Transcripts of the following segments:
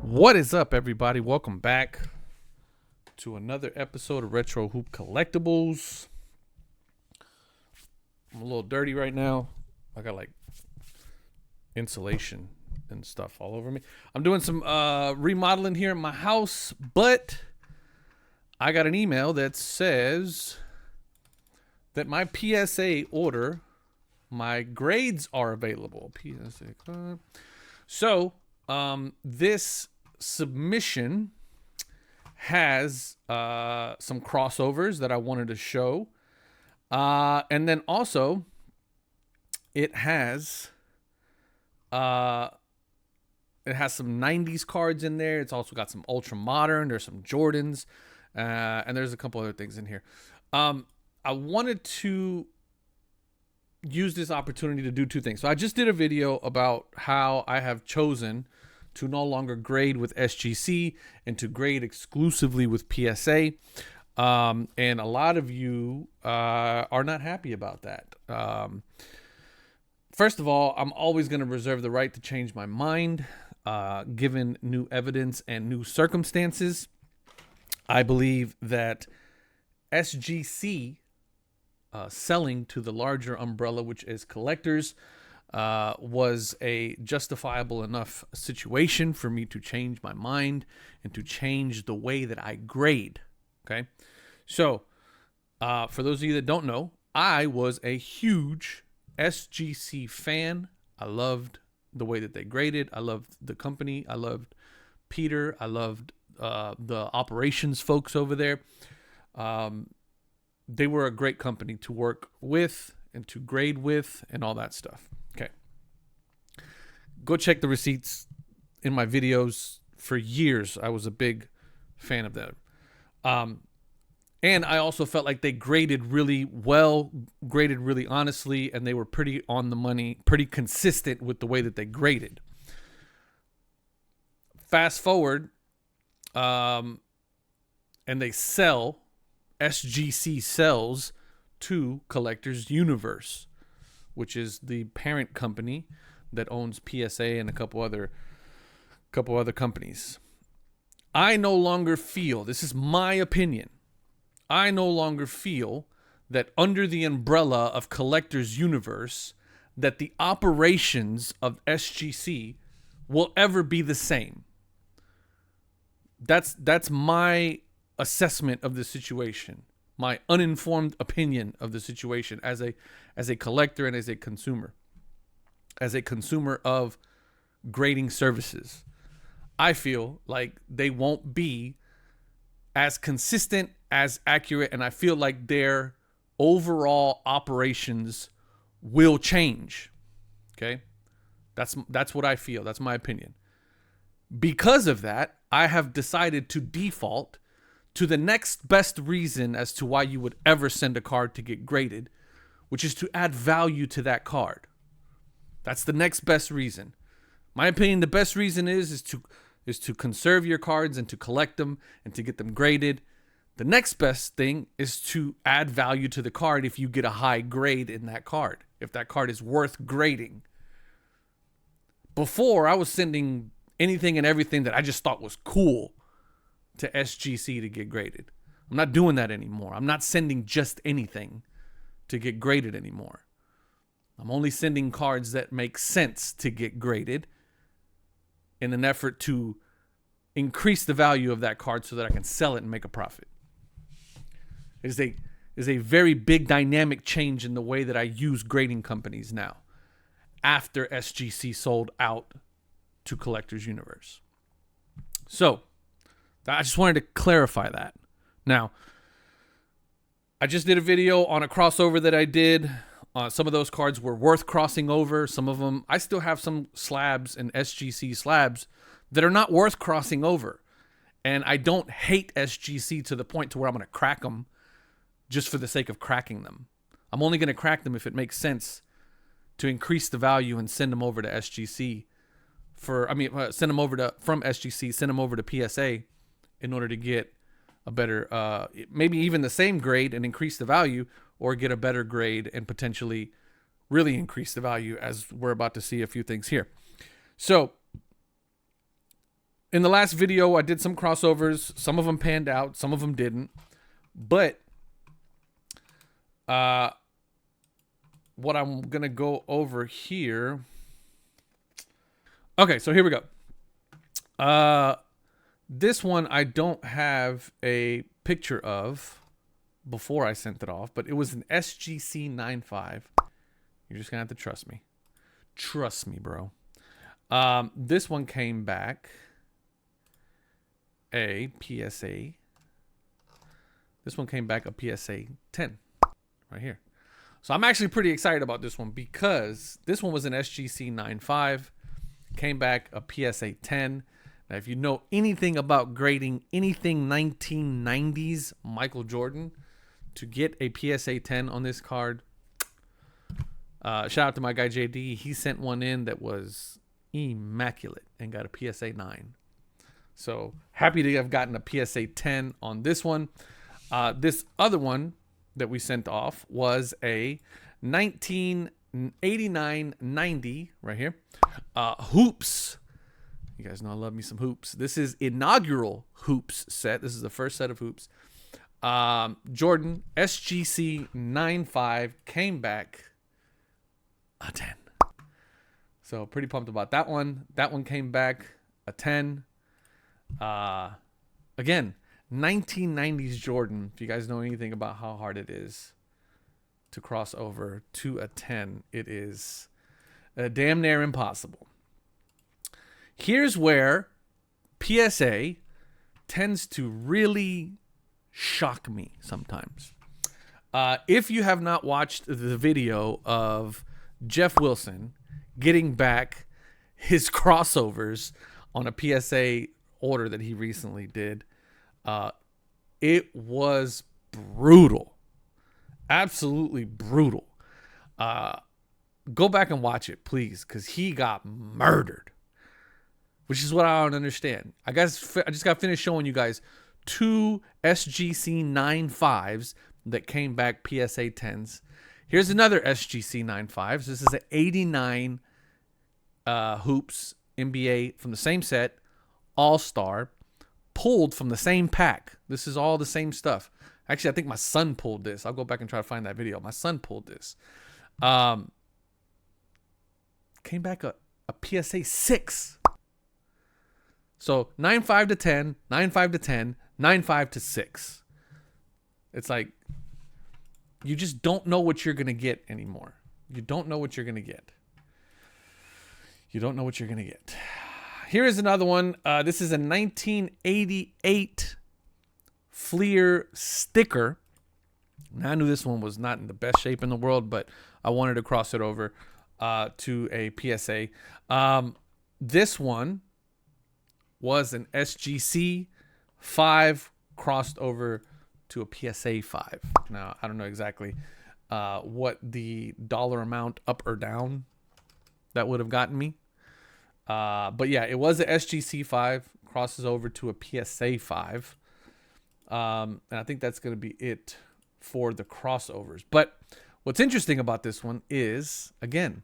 What is up, everybody? Welcome back to another episode of Retro Hoop Collectibles. I'm a little dirty right now. I got like insulation and stuff all over me. I'm doing some remodeling here in my house, but I got an email that says that my PSA order, my grades are available. PSA. So, this submission has some crossovers that I wanted to show. And then also it has some 90s cards in there. It's also got some ultra modern, there's some Jordans, and there's a couple other things in here. I wanted to use this opportunity to do two things. So I just did a video about how I have chosen to no longer grade with SGC and to grade exclusively with PSA. And a lot of you are not happy about that. First of all, I'm always going to reserve the right to change my mind, given new evidence and new circumstances. I believe that SGC selling to the larger umbrella, which is collectors, was a justifiable enough situation for me to change my mind and to change the way that I grade. Okay. So, for those of you that don't know, I was a huge SGC fan. I loved the way that they graded. I loved the company. I loved Peter. I loved the operations folks over there. They were a great company to work with and to grade with and all that stuff. Okay. Go check the receipts in my videos. For years, I was a big fan of them. And I also felt like they graded really well, graded really honestly, and they were pretty on the money, pretty consistent with the way that they graded. Fast forward, and they sell, SGC sells to Collectors Universe, which is the parent company that owns PSA and a couple other companies. I no longer feel, this is my opinion, I no longer feel that under the umbrella of Collectors Universe that the operations of SGC will ever be the same. That's my assessment of the situation, my uninformed opinion of the situation as a collector and as a consumer of grading services. I feel like they won't be as consistent, as accurate, and I feel like their overall operations will change. Okay? That's what I feel. That's my opinion. Because of that, I have decided to default to the next best reason as to why you would ever send a card to get graded, which is to add value to that card. That's the next best reason. My opinion, the best reason is to conserve your cards and to collect them and to get them graded. The next best thing is to add value to the card if you get a high grade in that card, if that card is worth grading. Before, I was sending anything and everything that I just thought was cool to SGC to get graded. I'm not doing that anymore. I'm not sending just anything to get graded anymore. I'm only sending cards that make sense to get graded in an effort to increase the value of that card so that I can sell it and make a profit. It is a very big dynamic change in the way that I use grading companies now after SGC sold out to Collectors Universe. So, I just wanted to clarify that. Now, I just did a video on a crossover that I did. Some of those cards were worth crossing over. Some of them, I still have some slabs and SGC slabs that are not worth crossing over. And I don't hate SGC to the point to where I'm going to crack them just for the sake of cracking them. I'm only going to crack them if it makes sense to increase the value and send them over to SGC send them over from SGC, send them over to PSA in order to get a better, maybe even the same grade and increase the value, or get a better grade and potentially really increase the value, as we're about to see a few things here. So in the last video, I did some crossovers. Some of them panned out. Some of them didn't. But what I'm going to go over here. Okay, so here we go. This one I don't have a picture of before I sent it off, but it was an SGC 9.5. You're just going to have to trust me. Trust me, bro. This one came back a PSA. This one came back a PSA 10 right here. So I'm actually pretty excited about this one because this one was an SGC 9.5, came back a PSA 10. Now, if you know anything about grading anything 1990s Michael Jordan, to get a PSA 10 on this card, shout out to my guy JD. He sent one in that was immaculate and got a PSA 9. So happy to have gotten a PSA 10 on this one. This other one that we sent off was a 1989-90 right here. Hoops. You guys know I love me some hoops. This is inaugural hoops set. This is the first set of hoops. Jordan SGC 9.5 came back a 10. So pretty pumped about that one. That one came back a 10. Again, 1990s Jordan. If you guys know anything about how hard it is to cross over to a 10, it is damn near impossible. Here's where PSA tends to really shock me sometimes. If you have not watched the video of Jeff Wilson getting back his crossovers on a PSA order that he recently did, it was brutal. Absolutely brutal. Go back and watch it, please, because he got murdered. Which is what I don't understand. I just got finished showing you guys 2 SGC 9.5s that came back PSA 10s. Here's another SGC 9.5s. This is an 89 hoops NBA from the same set, All-Star, pulled from the same pack. This is all the same stuff. Actually, I think my son pulled this. I'll go back and try to find that video. My son pulled this. Came back a PSA 6. So 9.5 to 10, 9.5 to 10, 9.5 to 6. It's like you just don't know what you're going to get anymore. You don't know what you're going to get. You don't know what you're going to get. Here is another one. This is a 1988 Fleer sticker. Now, I knew this one was not in the best shape in the world, but I wanted to cross it over to a PSA. This one was an SGC 5 crossed over to a PSA 5. Now, I don't know exactly what the dollar amount up or down that would have gotten me. But yeah, it was a SGC 5, crosses over to a PSA 5. And I think that's going to be it for the crossovers. But what's interesting about this one is, again,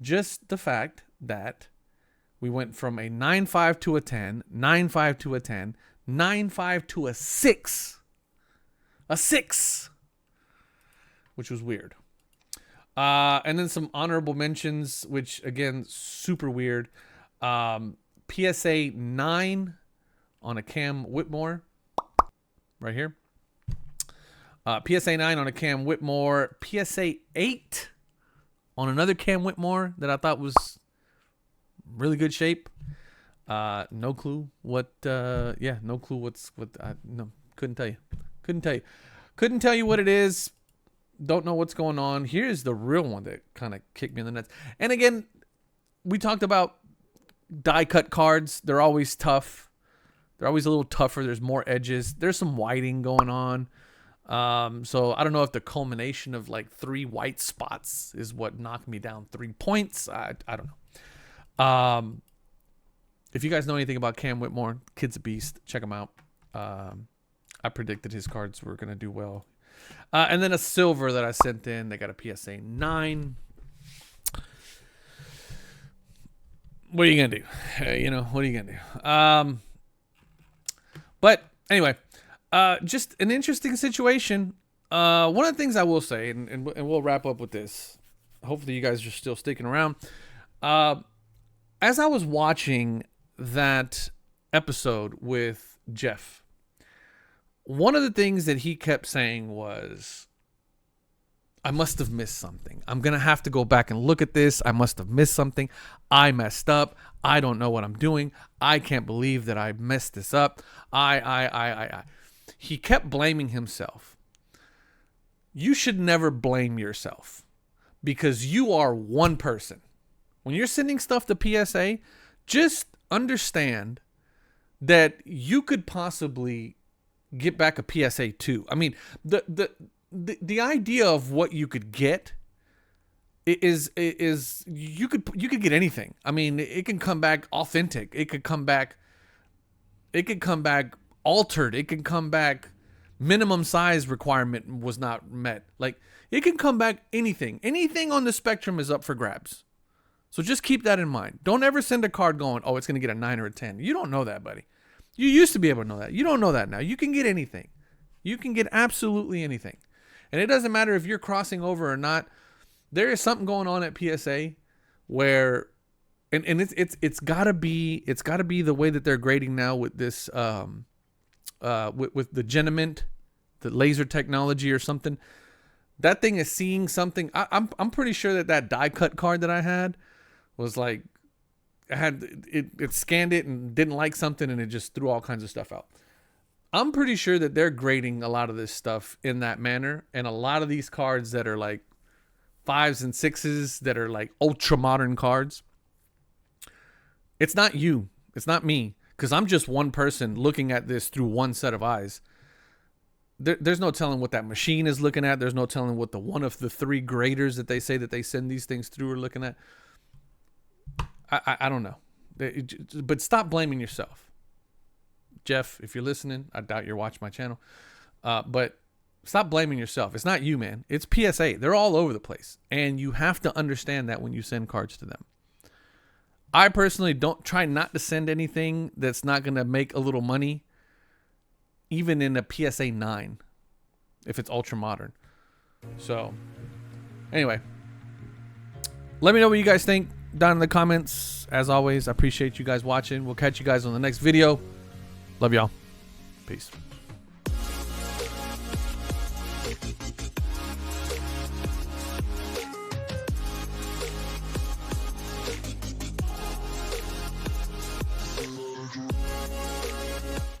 just the fact that we went from a 9.5 to a 10, 9.5 to a 10, 9.5 to a 6. A 6. Which was weird. And then some honorable mentions, which, again, super weird. PSA 9 on a Cam Whitmore. Right here. PSA 9 on a Cam Whitmore. PSA 8 on another Cam Whitmore that I thought was really good shape. No clue what, no clue no, couldn't tell you. Couldn't tell you what it is. Don't know what's going on. Here's the real one that kind of kicked me in the nuts. And again, we talked about die cut cards. They're always tough. They're always a little tougher. There's more edges. There's some whiting going on. So I don't know if the culmination of like 3 white spots is what knocked me down 3 points. I don't know. If you guys know anything about Cam Whitmore, kid's a beast. Check him out. I predicted his cards were going to do well. And then a silver that I sent in. They got a PSA 9. what are you gonna do? You know, what are you gonna do? But anyway, just an interesting situation. One of the things I will say, and we'll wrap up with this. Hopefully, you guys are still sticking around. As I was watching that episode with Jeff, one of the things that he kept saying was, I must have missed something. I'm going to have to go back and look at this. I must have missed something. I messed up. I don't know what I'm doing. I can't believe that I messed this up. I. He kept blaming himself. You should never blame yourself because you are one person. When you're sending stuff to PSA, just understand that you could possibly get back a PSA too. I mean, the idea of what you could get is you could get anything. I mean, it can come back authentic. It could come back altered. It can come back minimum size requirement was not met. Like, it can come back anything. Anything on the spectrum is up for grabs. So just keep that in mind. Don't ever send a card going, oh, it's going to get a 9 or a 10. You don't know that, buddy. You used to be able to know that. You don't know that now. You can get anything. You can get absolutely anything. And it doesn't matter if you're crossing over or not. There is something going on at PSA where, and it's gotta be the way that they're grading now with this with the Genament, the laser technology or something. That thing is seeing something. I'm pretty sure that die cut card that I had was like, it scanned it and didn't like something and it just threw all kinds of stuff out. I'm pretty sure that they're grading a lot of this stuff in that manner, and a lot of these cards that are like 5s and 6s that are like ultra modern cards. It's not you. It's not me. Because I'm just one person looking at this through one set of eyes. There's no telling what that machine is looking at. There's no telling what the one of the 3 graders that they say that they send these things through are looking at. I don't know. But stop blaming yourself. Jeff, if you're listening, I doubt you're watching my channel. But stop blaming yourself. It's not you, man. It's PSA. They're all over the place. And you have to understand that when you send cards to them. I personally don't try not to send anything that's not going to make a little money, even in a PSA 9, if it's ultra modern. So, anyway, let me know what you guys think down in the comments. As always, I appreciate you guys watching. We'll catch you guys on the next video. Love y'all. Peace.